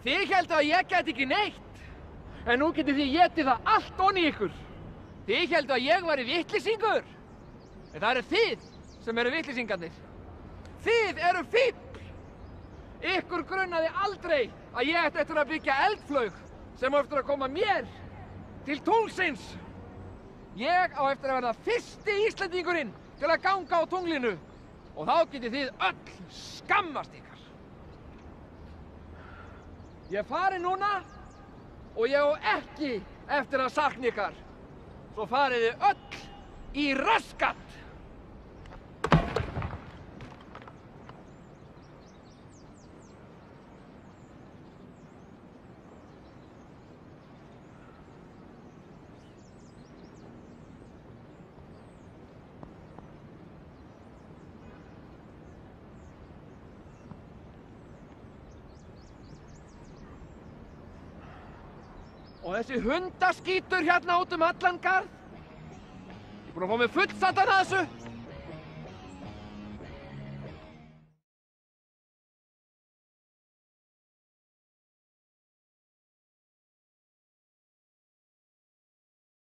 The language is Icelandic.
Þið héldu að ég gæti ekki neitt, en nú getið þið étið það allt onni ykkur. Þið héldu að ég væri vitleysingur, en það eru þið sem eru vitleysingarnir. Þið eru fífl. Ykkur grunnaði aldrei að ég ætti eftir að byggja eldflaug sem á eftir að koma mér til tunglsins. Ég á eftir að verða fyrsti Íslendingurinn til að ganga á tunglinu og þá getið þið öll skammast ykkar. Ég er farin núna og ég á ekki eftir að sakna ykkar. Svo farið þið öll í raskat. Og þessi hundaskítur hérna út allan garð. Ég er búinn að fá mig fullsatan að þessu.